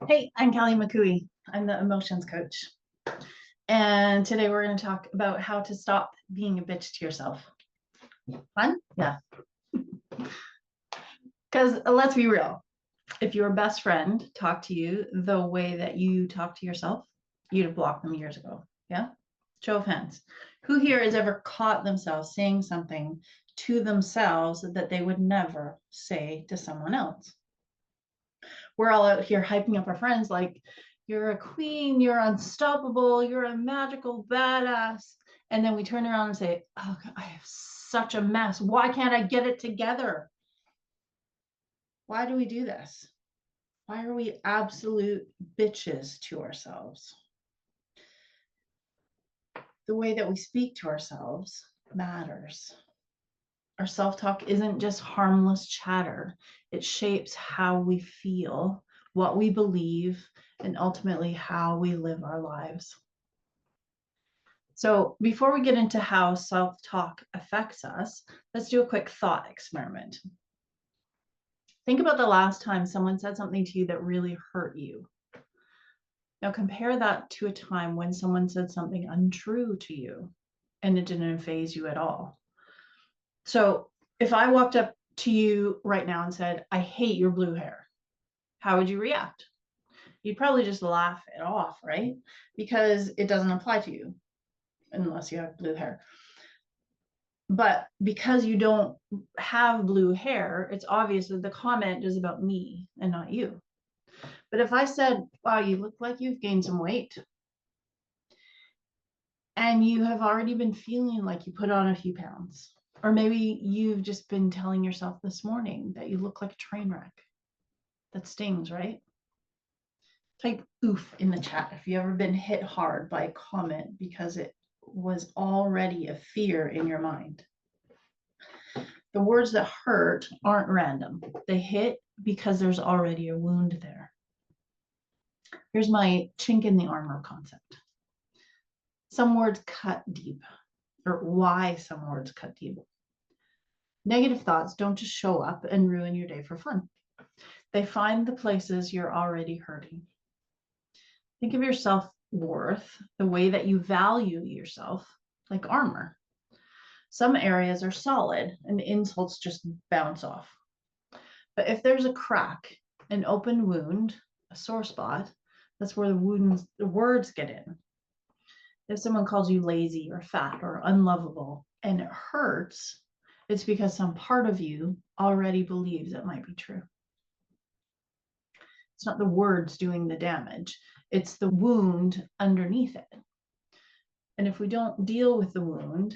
Hey, I'm Kelly McCooeye. I'm the emotions coach. And today we're going to talk about how to stop being a bitch to yourself. Fun? Yeah. Because let's be real. If your best friend talked to you the way that you talk to yourself, you'd have blocked them years ago. Yeah. Show of hands. Who here has ever caught themselves saying something to themselves that they would never say to someone else? We're all out here hyping up our friends like, you're a queen, you're unstoppable, you're a magical badass. And then we turn around and say, oh, God, I have such a mess. Why can't I get it together? Why do we do this? Why are we absolute bitches to ourselves? The way that we speak to ourselves matters. Our self-talk isn't just harmless chatter. It shapes how we feel, what we believe, and ultimately how we live our lives. So before we get into how self-talk affects us, let's do a quick thought experiment. Think about the last time someone said something to you that really hurt you. Now compare that to a time when someone said something untrue to you and it didn't faze you at all. So if I walked up to you right now and said, I hate your blue hair, how would you react? You'd probably just laugh it off, right? Because it doesn't apply to you unless you have blue hair. But because you don't have blue hair, it's obvious that the comment is about me and not you. But if I said, wow, you look like you've gained some weight, and you have already been feeling like you put on a few pounds, or maybe you've just been telling yourself this morning that you look like a train wreck, that stings, right? Type oof in the chat if you've ever been hit hard by a comment because it was already a fear in your mind. The words that hurt aren't random. They hit because there's already a wound there. Here's my chink in the armor concept. Some words cut deep, or why some words cut deep. Negative thoughts don't just show up and ruin your day for fun. They find the places you're already hurting. Think of your self-worth, the way that you value yourself, like armor. Some areas are solid and insults just bounce off. But if there's a crack, an open wound, a sore spot, that's where the words get in. If someone calls you lazy or fat or unlovable and it hurts, it's because some part of you already believes it might be true. It's not the words doing the damage, it's the wound underneath it. And if we don't deal with the wound,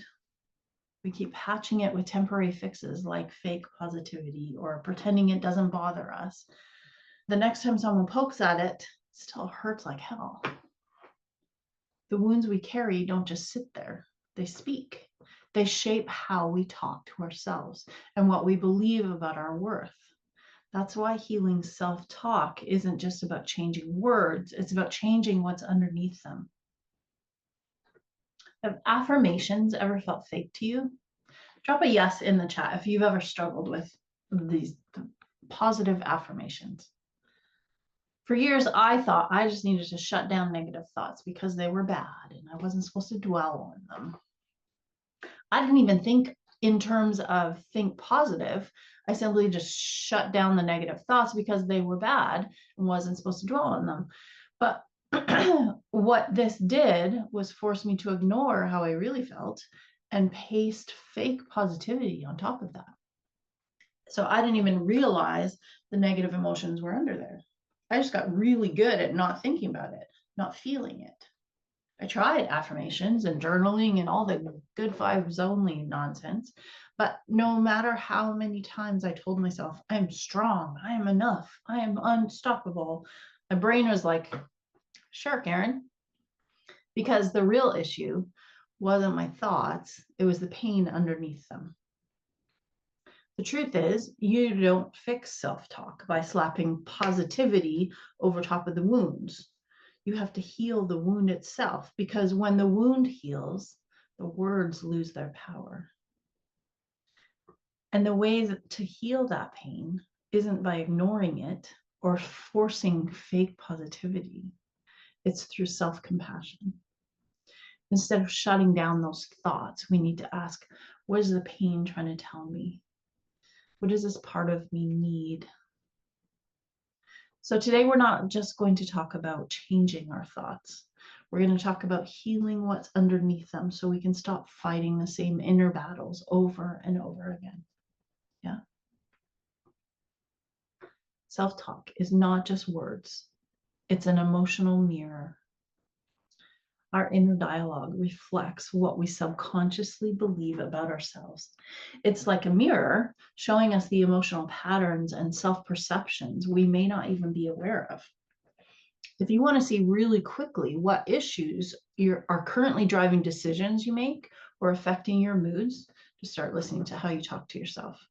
we keep patching it with temporary fixes like fake positivity or pretending it doesn't bother us. The next time someone pokes at it, it still hurts like hell. The wounds we carry don't just sit there, they speak. They shape how we talk to ourselves and what we believe about our worth. That's why healing self-talk isn't just about changing words, it's about changing what's underneath them. Have affirmations ever felt fake to you? Drop a yes in the chat if you've ever struggled with these positive affirmations. For years, I thought I just needed to shut down negative thoughts because they were bad and I wasn't supposed to dwell on them. I didn't even think in terms of think positive. I simply just shut down the negative thoughts because they were bad and wasn't supposed to dwell on them. But what this did was force me to ignore how I really felt and paste fake positivity on top of that. So I didn't even realize the negative emotions were under there. I just got really good at not thinking about it, not feeling it. I tried affirmations and journaling and all the good vibes only nonsense. But no matter how many times I told myself, I am strong, I am enough, I am unstoppable, my brain was like, sure, Karen. Because the real issue wasn't my thoughts, it was the pain underneath them. The truth is, you don't fix self-talk by slapping positivity over top of the wounds. You have to heal the wound itself, because when the wound heals, the words lose their power. And the way to heal that pain isn't by ignoring it, or forcing fake positivity. It's through self-compassion. Instead of shutting down those thoughts, we need to ask, what is the pain trying to tell me? What does this part of me need? So today we're not just going to talk about changing our thoughts. We're going to talk about healing what's underneath them so we can stop fighting the same inner battles over and over again. Yeah. Self-talk is not just words. It's an emotional mirror. Our inner dialogue reflects what we subconsciously believe about ourselves. It's like a mirror showing us the emotional patterns and self-perceptions we may not even be aware of. If you want to see really quickly what issues are currently driving decisions you make or affecting your moods, just start listening to how you talk to yourself.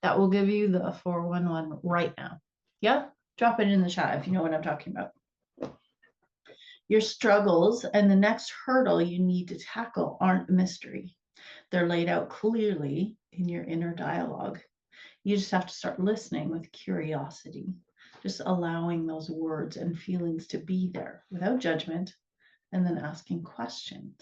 That will give you the 411 right now. Yeah? Drop it in the chat if you know what I'm talking about. Your struggles and the next hurdle you need to tackle aren't a mystery. They're laid out clearly in your inner dialogue. You just have to start listening with curiosity, just allowing those words and feelings to be there without judgment, and then asking questions.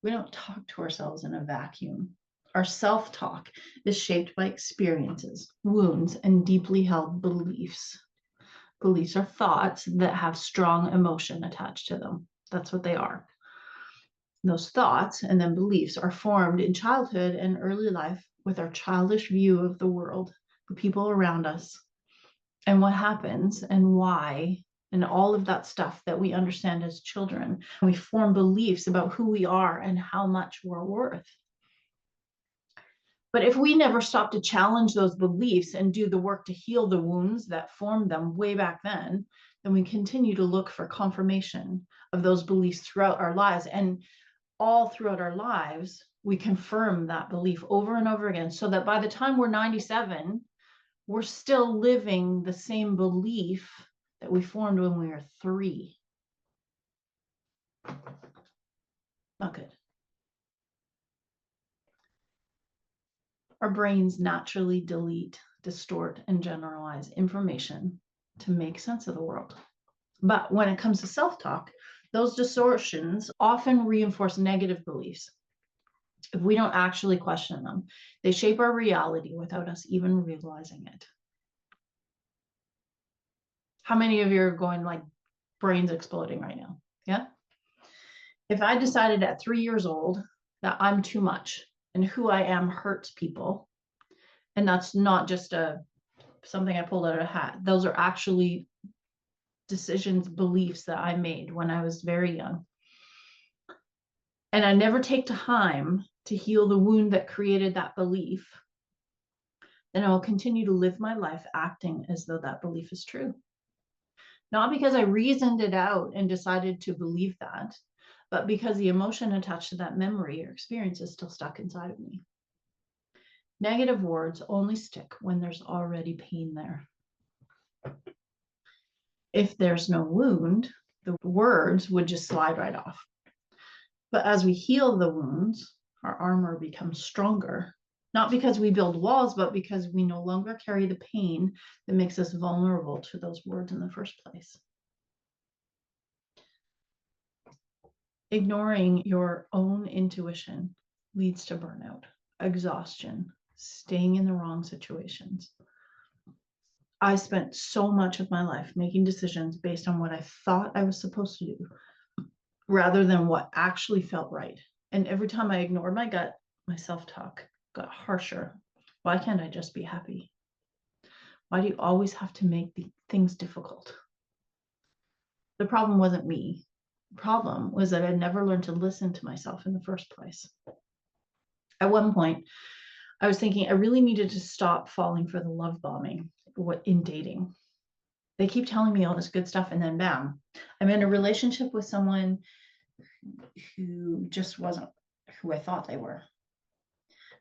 We don't talk to ourselves in a vacuum. Our self-talk is shaped by experiences, wounds, and deeply held beliefs. Beliefs are thoughts that have strong emotion attached to them. That's what they are. Those thoughts and then beliefs are formed in childhood and early life with our childish view of the world, the people around us, and what happens and why, and all of that stuff that we understand as children. We form beliefs about who we are and how much we're worth. But if we never stop to challenge those beliefs and do the work to heal the wounds that formed them way back then we continue to look for confirmation of those beliefs throughout our lives. And all throughout our lives, we confirm that belief over and over again, so that by the time we're 97, we're still living the same belief that we formed when we were 3. Not good. Our brains naturally delete, distort, and generalize information to make sense of the world. But when it comes to self-talk, those distortions often reinforce negative beliefs. If we don't actually question them, they shape our reality without us even realizing it. How many of you are going like brains exploding right now? Yeah. If I decided at 3 years old that I'm too much and who I am hurts people, and that's not just something I pulled out of a hat, those are actually decisions, beliefs that I made when I was very young. And I never take time to heal the wound that created that belief, then I will continue to live my life acting as though that belief is true. Not because I reasoned it out and decided to believe that, but because the emotion attached to that memory or experience is still stuck inside of me. Negative words only stick when there's already pain there. If there's no wound, the words would just slide right off. But as we heal the wounds, our armor becomes stronger. Not because we build walls, but because we no longer carry the pain that makes us vulnerable to those words in the first place. Ignoring your own intuition leads to burnout, exhaustion, staying in the wrong situations. I spent so much of my life making decisions based on what I thought I was supposed to do, rather than what actually felt right. And every time I ignored my gut, my self-talk got harsher. Why can't I just be happy? Why do you always have to make things difficult? The problem wasn't me. The problem was that I'd never learned to listen to myself in the first place. At one point, I was thinking I really needed to stop falling for the love bombing in dating. They keep telling me all this good stuff, and then bam, I'm in a relationship with someone who just wasn't who I thought they were.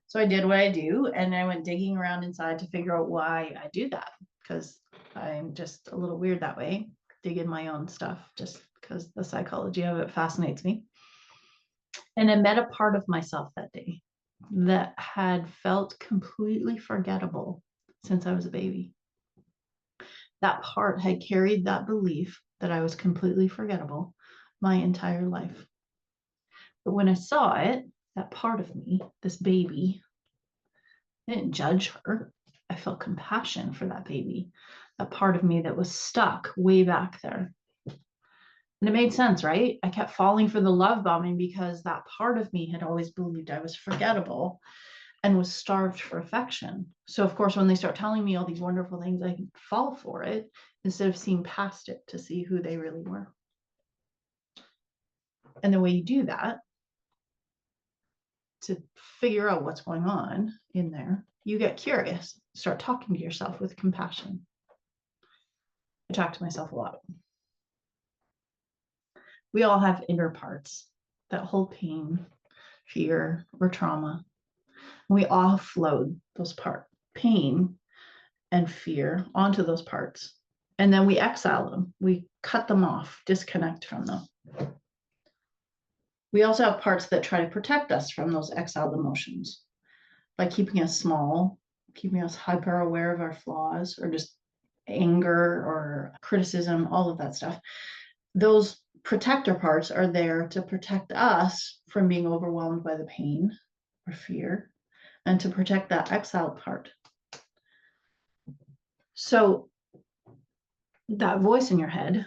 So I did what I do, and I went digging around inside to figure out why I do that, because I'm just a little weird that way, digging my own stuff just because the psychology of it fascinates me. And I met a part of myself that day that had felt completely forgettable since I was a baby. That part had carried that belief that I was completely forgettable my entire life. But when I saw it, that part of me, this baby, I didn't judge her. I felt compassion for that baby, that part of me that was stuck way back there. And it made sense, right? I kept falling for the love bombing because that part of me had always believed I was forgettable and was starved for affection. So, of course, when they start telling me all these wonderful things, I fall for it instead of seeing past it to see who they really were. And the way you do that, to figure out what's going on in there, you get curious, start talking to yourself with compassion. I talk to myself a lot. We all have inner parts that hold pain, fear, or trauma. We offload those pain and fear onto those parts. And then we exile them. We cut them off, disconnect from them. We also have parts that try to protect us from those exiled emotions by keeping us small, keeping us hyper aware of our flaws, or just anger or criticism, all of that stuff. Those protector parts are there to protect us from being overwhelmed by the pain or fear, and to protect that exiled part. So that voice in your head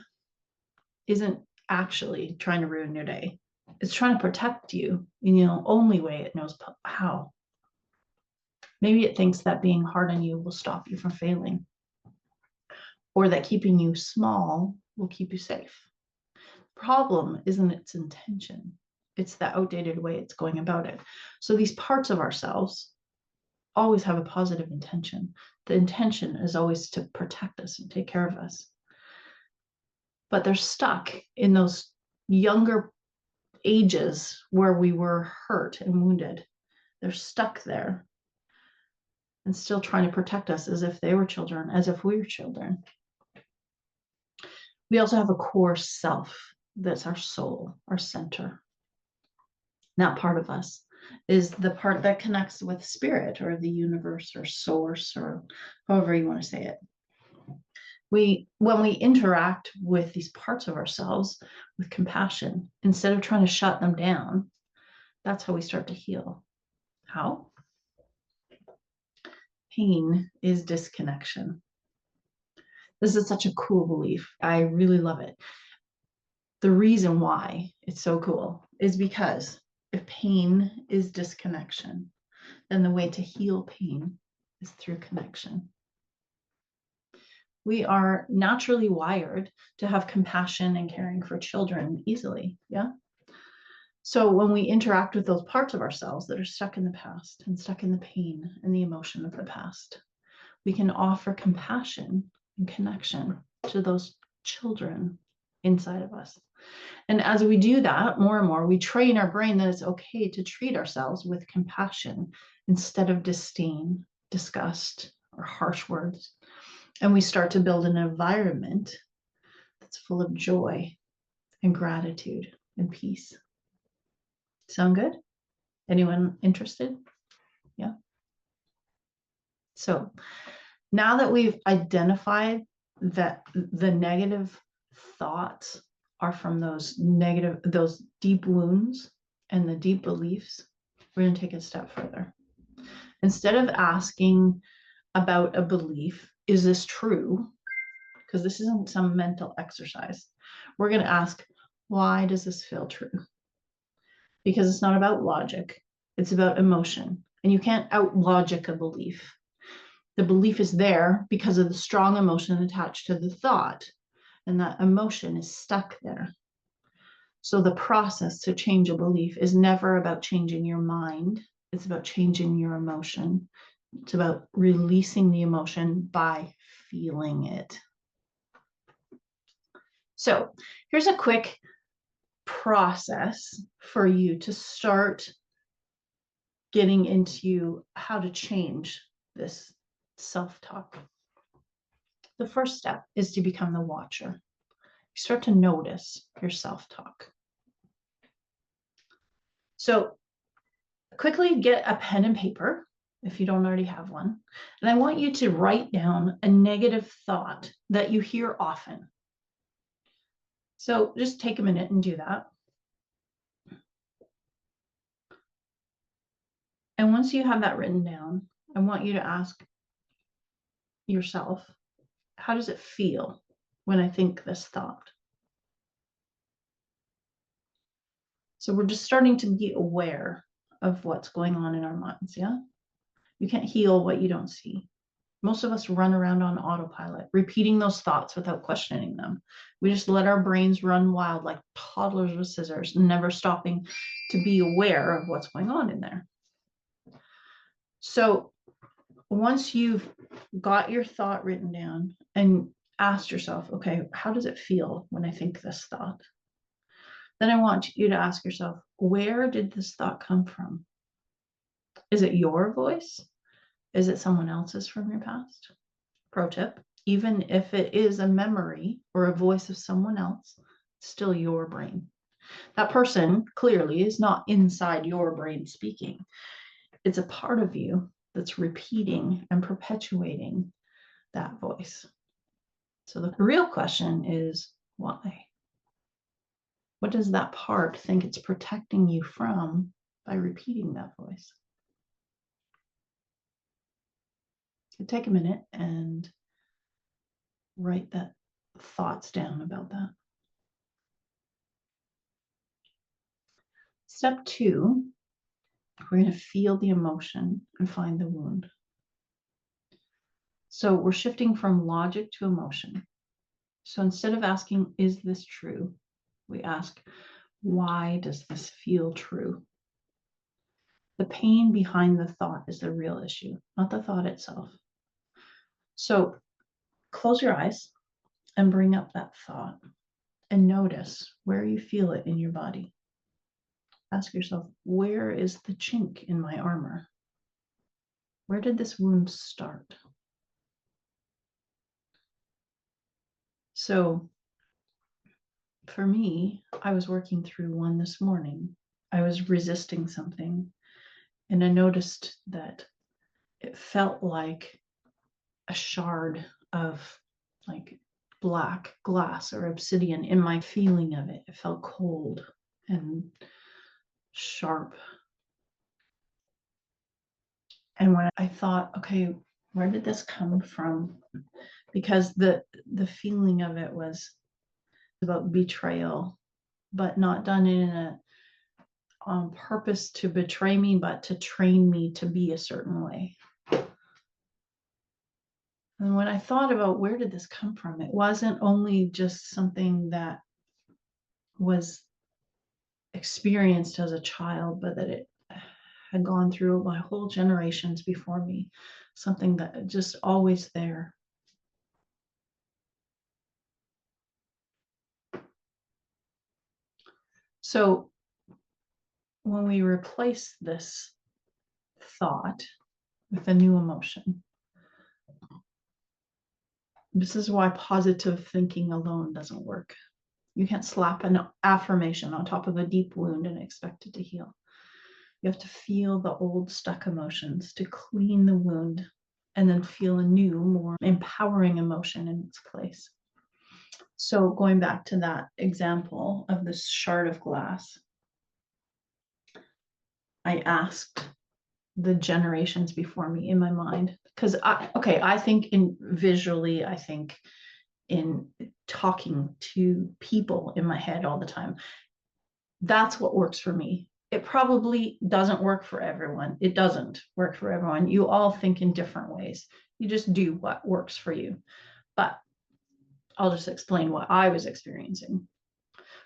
isn't actually trying to ruin your day. It's trying to protect you in the only way it knows how. Maybe it thinks that being hard on you will stop you from failing, or that keeping you small will keep you safe. Problem isn't its intention. It's the outdated way it's going about it. So these parts of ourselves always have a positive intention. The intention is always to protect us and take care of us. But they're stuck in those younger ages where we were hurt and wounded. They're stuck there and still trying to protect us as if they were children, as if we were children. We also have a core self that's our soul, our center. That part of us is the part that connects with spirit or the universe or source, or however you want to say it. When we interact with these parts of ourselves with compassion, instead of trying to shut them down, that's how we start to heal. How? Pain is disconnection. This is such a cool belief. I really love it. The reason why it's so cool is because if pain is disconnection, then the way to heal pain is through connection. We are naturally wired to have compassion and caring for children easily. Yeah. So when we interact with those parts of ourselves that are stuck in the past and stuck in the pain and the emotion of the past, we can offer compassion and connection to those children inside of us. And as we do that more and more, we train our brain that it's okay to treat ourselves with compassion instead of disdain, disgust, or harsh words. And we start to build an environment that's full of joy and gratitude and peace. Sound good? Anyone interested? Yeah. So now that we've identified that the negative thoughts are from those deep wounds and the deep beliefs, we're going to take a step further. Instead of asking about a belief, is this true? Because this isn't some mental exercise. We're going to ask, why does this feel true? Because it's not about logic, it's about emotion. And you can't out-logic a belief. The belief is there because of the strong emotion attached to the thought, and that emotion is stuck there. So the process to change a belief is never about changing your mind. It's about changing your emotion. It's about releasing the emotion by feeling it. So here's a quick process for you to start getting into how to change this self-talk. The first step is to become the watcher. You start to notice your self-talk. So quickly get a pen and paper if you don't already have one. And I want you to write down a negative thought that you hear often. So just take a minute and do that. And once you have that written down, I want you to ask yourself, how does it feel when I think this thought? So we're just starting to be aware of what's going on in our minds, yeah? You can't heal what you don't see. Most of us run around on autopilot, repeating those thoughts without questioning them. We just let our brains run wild like toddlers with scissors, never stopping to be aware of what's going on in there. So once you've got your thought written down and asked yourself, okay, how does it feel when I think this thought? Then I want you to ask yourself, where did this thought come from? Is it your voice? Is it someone else's from your past? Pro tip, even if it is a memory or a voice of someone else, it's still your brain. That person clearly is not inside your brain speaking. It's a part of you that's repeating and perpetuating that voice. So the real question is, why? What does that part think it's protecting you from by repeating that voice? So take a minute and write that thoughts down about that. Step 2, we're going to feel the emotion and find the wound. So we're shifting from logic to emotion. So instead of asking, is this true? We ask, why does this feel true? The pain behind the thought is the real issue, not the thought itself. So close your eyes and bring up that thought and notice where you feel it in your body. Ask yourself, where is the chink in my armor? Where did this wound start? So for me, I was working through one this morning. I was resisting something, and I noticed that it felt like a shard of like black glass or obsidian in my feeling of it. It felt cold and sharp. And when I thought, okay, where did this come from? Because the feeling of it was about betrayal, but not done in a on purpose to betray me, but to train me to be a certain way. And when I thought about where did this come from, it wasn't only just something that was experienced as a child, but that it had gone through my whole generations before me, something that just always there. So when we replace this thought with a new emotion, this is why positive thinking alone doesn't work. You can't slap an affirmation on top of a deep wound and expect it to heal. You have to feel the old stuck emotions to clean the wound and then feel a new, more empowering emotion in its place. So going back to that example of this shard of glass, I asked the generations before me in my mind, because I think in visually, I think in talking to people in my head all the time. That's what works for me. It probably doesn't work for everyone. It doesn't work for everyone. You all think in different ways. You just do what works for you. But I'll just explain what I was experiencing.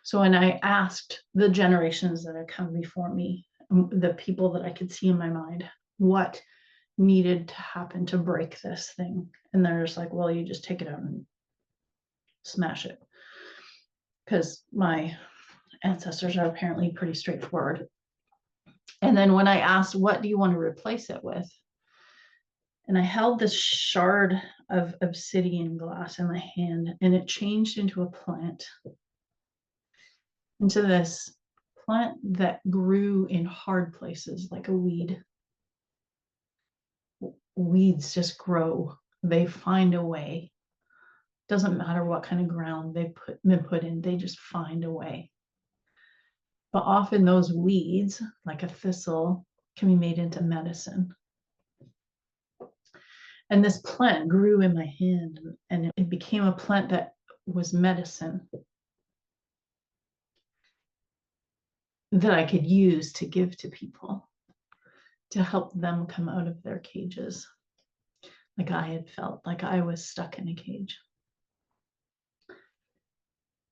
So when I asked the generations that had come before me, the people that I could see in my mind, what needed to happen to break this thing, and they're just like, well, you just take it out and smash it. Because my ancestors are apparently pretty straightforward. And then when I asked, what do you want to replace it with? And I held this shard of obsidian glass in my hand, and it changed into a plant, into this plant that grew in hard places like a weed. weeds just grow. They find a way. Doesn't matter what kind of ground they've been put in, they just find a way. But often those weeds, like a thistle, can be made into medicine. And this plant grew in my hand, and it became a plant that was medicine that I could use to give to people, to help them come out of their cages, like I had felt like I was stuck in a cage.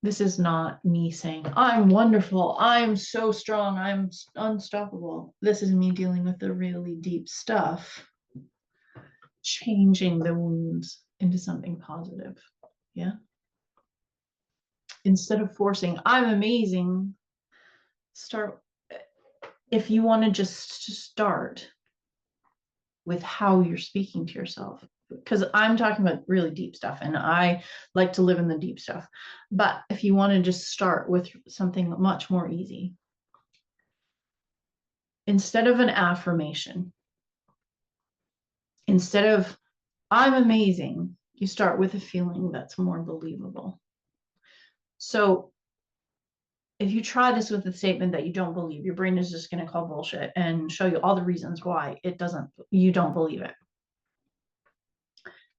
This is not me saying, I'm wonderful, I'm so strong, I'm unstoppable. This is me dealing with the really deep stuff, changing the wounds into something positive. Yeah. Instead of forcing, I'm amazing, start, if you want to just start with how you're speaking to yourself, because I'm talking about really deep stuff and I like to live in the deep stuff. But if you want to just start with something much more easy, instead of an affirmation, instead of I'm amazing, you start with a feeling that's more believable. So if you try this with a statement that you don't believe, your brain is just going to call bullshit and show you all the reasons why you don't believe it.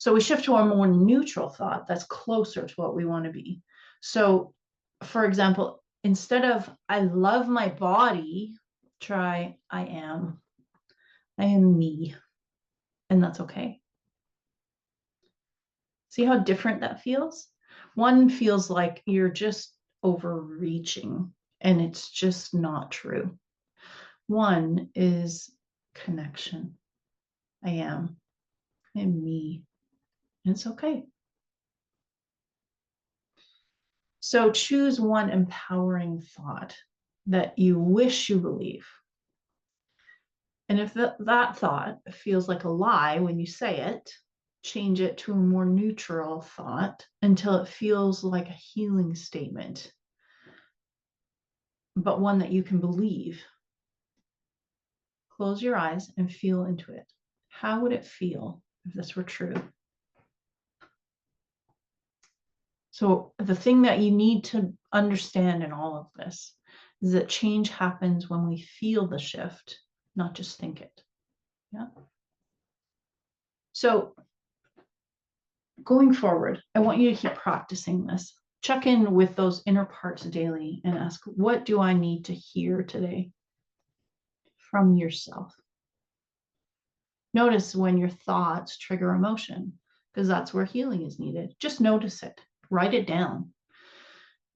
So we shift to a more neutral thought that's closer to what we want to be. So, for example, instead of I love my body, try I am me, and that's okay. See how different that feels? One feels like you're just overreaching, and it's just not true. One is connection. I am me, and it's okay. So choose one empowering thought that you wish you believe. And if that thought feels like a lie when you say it, change it to a more neutral thought until it feels like a healing statement, but one that you can believe. Close your eyes and feel into it. How would it feel if this were true? So the thing that you need to understand in all of this is that change happens when we feel the shift, not just think it. Yeah. So going forward, I want you to keep practicing this. Check in with those inner parts daily and ask, what do I need to hear today from yourself? Notice when your thoughts trigger emotion, because that's where healing is needed. Just notice it, write it down.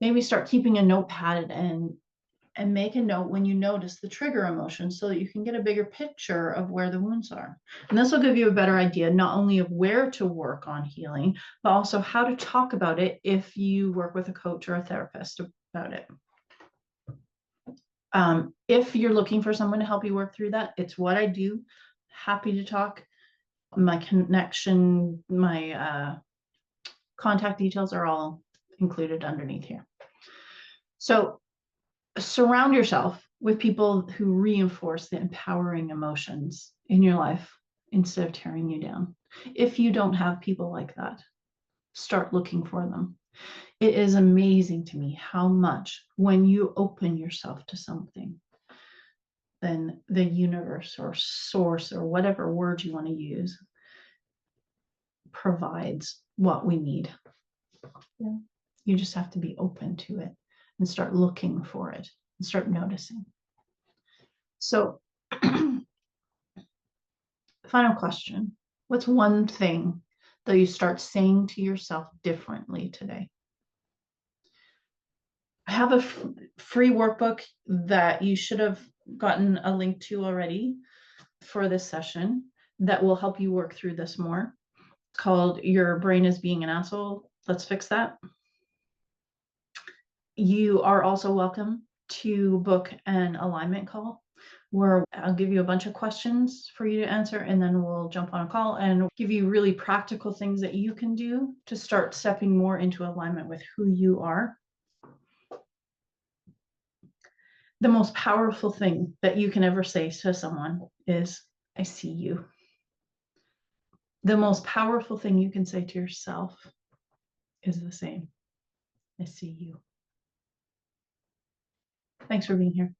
Maybe start keeping a notepad and make a note when you notice the trigger emotion so that you can get a bigger picture of where the wounds are. And this will give you a better idea, not only of where to work on healing, but also how to talk about it if you work with a coach or a therapist about it. If you're looking for someone to help you work through that, it's what I do. Happy to talk. My connection, my contact details are all included underneath here. So surround yourself with people who reinforce the empowering emotions in your life instead of tearing you down. If you don't have people like that, start looking for them. It is amazing to me how much when you open yourself to something, then the universe or source or whatever word you want to use provides what we need. Yeah. You just have to be open to it and start looking for it and start noticing. So, final question. What's one thing that you start saying to yourself differently today? I have a free workbook that you should have gotten a link to already for this session that will help you work through this more. It's called Your Brain is Being an Asshole. Let's fix that. You are also welcome to book an alignment call where I'll give you a bunch of questions for you to answer, and then we'll jump on a call and give you really practical things that you can do to start stepping more into alignment with who you are. The most powerful thing that you can ever say to someone is, I see you. The most powerful thing you can say to yourself is the same: I see you. Thanks for being here.